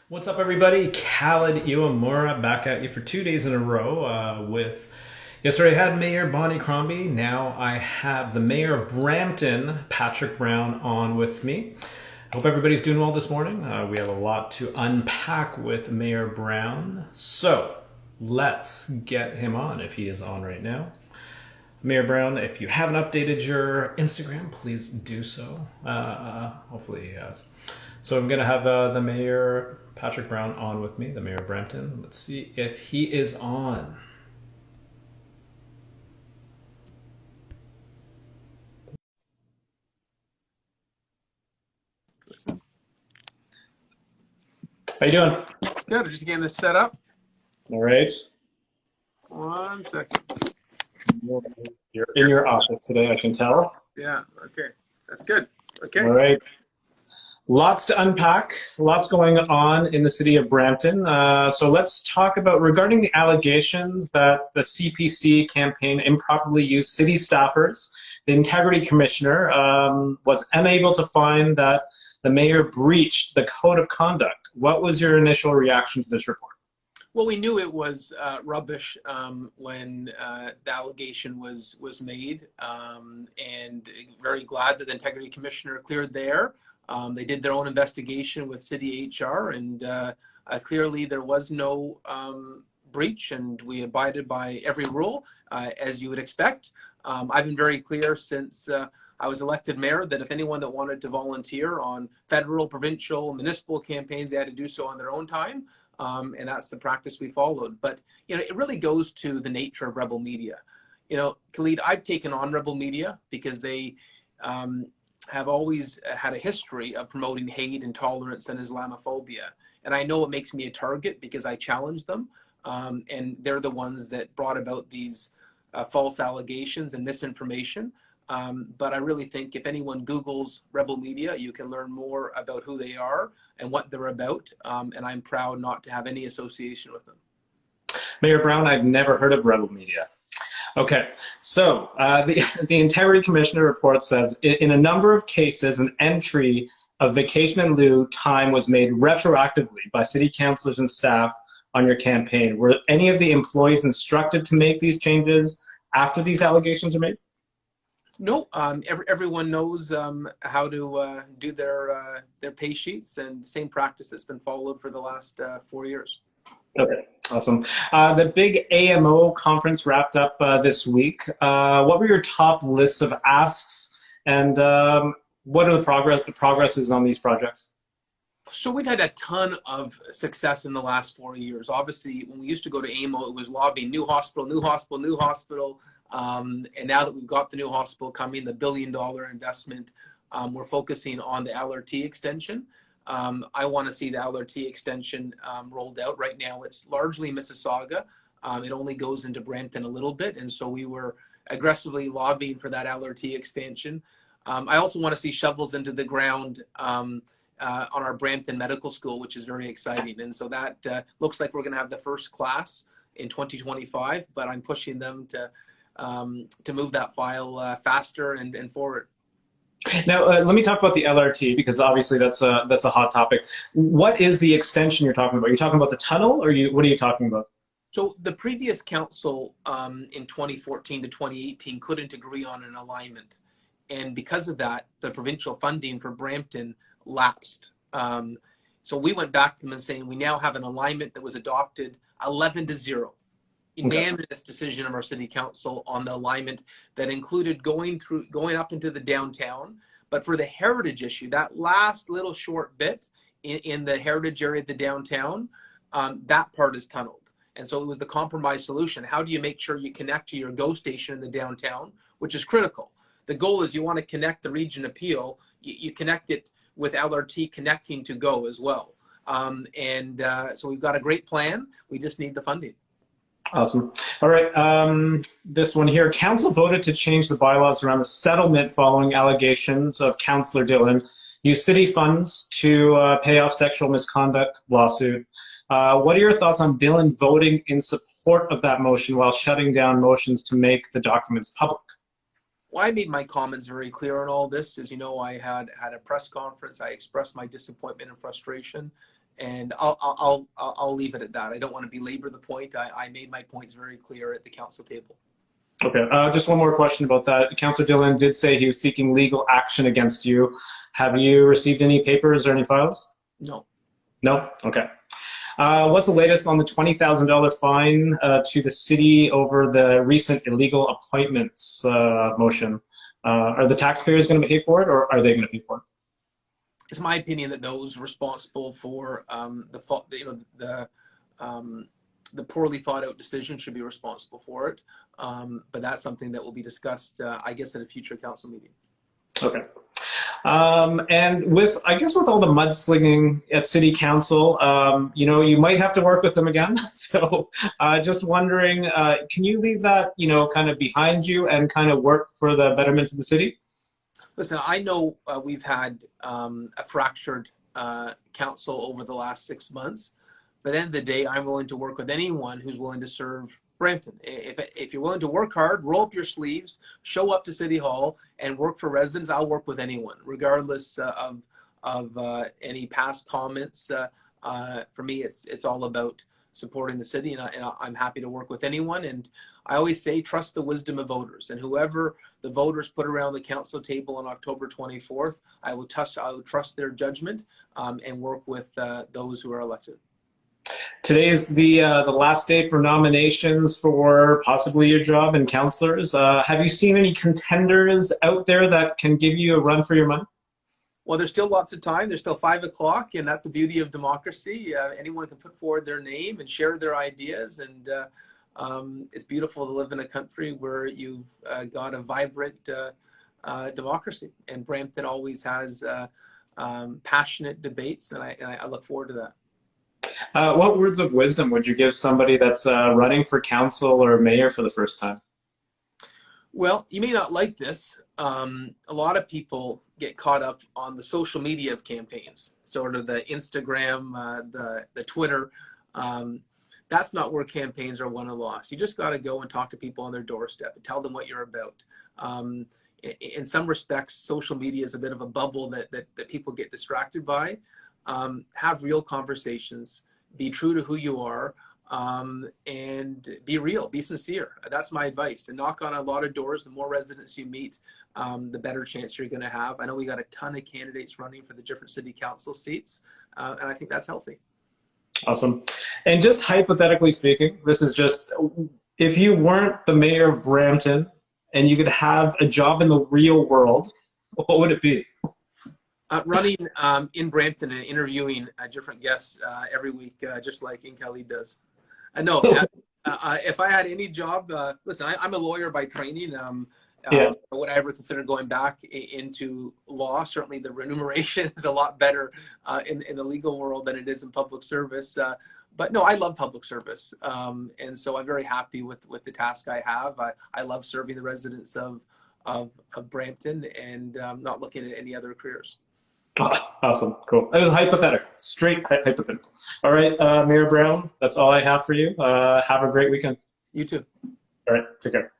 What's up, everybody? Khaled Iwamura back at you for 2 days in a row with yesterday I had Mayor Bonnie Crombie. Now I have the Mayor of Brampton, Patrick Brown, on with me. Hope everybody's doing well this morning. We have a lot to unpack with Mayor Brown. So let's get him on if he is on right now. Mayor Brown, if you haven't updated your Instagram, please do so. Hopefully he has. So I'm going to have the Mayor Patrick Brown on with me, the Mayor of Brampton. Let's see if he is on. How you doing? Good. Just getting this set up. All right. 1 second. You're in your office today, I can tell. Yeah. Okay. That's good. Okay. All right. Lots to unpack, lots going on in the city of Brampton. So let's talk about regarding the allegations that the CPC campaign improperly used city staffers. The Integrity Commissioner was unable to find that the mayor breached the code of conduct. What was your initial reaction to this report? Well, we knew it was rubbish when the allegation was made, and very glad that the Integrity Commissioner cleared there. They did their own investigation with City HR, and clearly there was no breach, and we abided by every rule, as you would expect. I've been very clear since I was elected mayor that if anyone that wanted to volunteer on federal, provincial, municipal campaigns, they had to do so on their own time. And that's the practice we followed. But, it really goes to the nature of rebel media. Khalid, I've taken on rebel media because they have always had a history of promoting hate, intolerance, and Islamophobia. And I know it makes me a target because I challenge them. And they're the ones that brought about these false allegations and misinformation. But I really think if anyone Googles rebel media, you can learn more about who they are and what they're about. And I'm proud not to have any association with them. Mayor Brown, I've never heard of rebel media. Okay, so the Integrity Commissioner report says in a number of cases, an entry of vacation in lieu time was made retroactively by city councilors and staff on your campaign. Were any of the employees instructed to make these changes after these allegations are made? No, everyone knows how to do their pay sheets, and same practice that's been followed for the last 4 years. Okay, awesome. The big AMO conference wrapped up this week. What were your top lists of asks, and what are the progresses on these projects? So we've had a ton of success in the last 4 years. Obviously, when we used to go to AMO, it was lobbying new hospital, new hospital, new hospital. And now that we've got the new hospital coming, the $1 billion investment, we're focusing on the LRT extension. I want to see the LRT extension rolled out. Right now, it's largely Mississauga. It only goes into Brampton a little bit, and so we were aggressively lobbying for that LRT expansion. I also want to see shovels into the ground on our Brampton Medical School, which is very exciting. And so that looks like we're going to have the first class in 2025, but I'm pushing them to move that file faster and forward. Now, let me talk about the LRT because obviously that's a hot topic. What is the extension you're talking about? Are you talking about the tunnel, or what are you talking about? So the previous council in 2014 to 2018 couldn't agree on an alignment, and because of that, the provincial funding for Brampton lapsed. So we went back to them and saying we now have an alignment that was adopted 11-0. Unanimous decision of our city council on the alignment that included going up into the downtown, but for the heritage issue, that last little short bit in the heritage area of the downtown, that part is tunneled. And so it was the compromise solution. How do you make sure you connect to your GO station in the downtown, which is critical? The goal is you want to connect the region appeal, you connect it with LRT connecting to GO as well. So we've got a great plan. We just need the funding. Awesome. All right. This one here. Council voted to change the bylaws around the settlement following allegations of Councillor Dillon used city funds to pay off sexual misconduct lawsuit. What are your thoughts on Dillon voting in support of that motion while shutting down motions to make the documents public? Well, I made my comments very clear on all this. As you know, I had a press conference. I expressed my disappointment and frustration. And I'll leave it at that. I don't want to belabor the point. I made my points very clear at the council table. Okay, just one more question about that. Councillor Dillon did say he was seeking legal action against you. Have you received any papers or any files? No. No? Okay. What's the latest on the $20,000 fine to the city over the recent illegal appointments motion? Are the taxpayers going to pay for it, or are they going to pay for it? It's my opinion that those responsible for the poorly thought out decision should be responsible for it. But that's something that will be discussed, I guess, at a future council meeting. Okay. And with all the mudslinging at City Council, you might have to work with them again. So just wondering, can you leave that, kind of behind you and kind of work for the betterment of the city? Listen, I know we've had a fractured council over the last 6 months, but at the end of the day, I'm willing to work with anyone who's willing to serve Brampton. If you're willing to work hard, roll up your sleeves, show up to City Hall, and work for residents, I'll work with anyone, regardless of any past comments. For me, it's all about supporting the city, and I'm happy to work with anyone. And I always say, trust the wisdom of voters, and whoever the voters put around the council table on October 24th, I will trust their judgment and work with those who are elected. Today is the last day for nominations for possibly your job and councillors. Have you seen any contenders out there that can give you a run for your money? Well, there's still lots of time. There's still 5 o'clock, and that's the beauty of democracy. Anyone can put forward their name and share their ideas, and it's beautiful to live in a country where you've got a vibrant democracy. And Brampton always has passionate debates, and I look forward to that. What words of wisdom would you give somebody that's running for council or mayor for the first time? Well, you may not like this. A lot of people get caught up on the social media of campaigns, sort of the Instagram, the Twitter. That's not where campaigns are won or lost. You just got to go and talk to people on their doorstep and tell them what you're about. In some respects, social media is a bit of a bubble that people get distracted by. Have real conversations, be true to who you are, and be real, be sincere. That's my advice. And knock on a lot of doors. The more residents you meet, the better chance you're going to have. I know we got a ton of candidates running for the different city council seats, and I think that's healthy. Awesome. And just hypothetically speaking, this is just, if you weren't the mayor of Brampton and you could have a job in the real world, what would it be? Running in Brampton and interviewing different guests every week, just like Khalid does. No, if I had any job, listen, I'm a lawyer by training. Would I ever consider going back into law? Certainly the remuneration is a lot better in the legal world than it is in public service. But no, I love public service. And so I'm very happy with the task I have. I love serving the residents of Brampton, and not looking at any other careers. Awesome. Cool. It was hypothetical, straight hypothetical. All right, Mayor Brown, that's all I have for you. Have a great weekend. You too. All right, take care.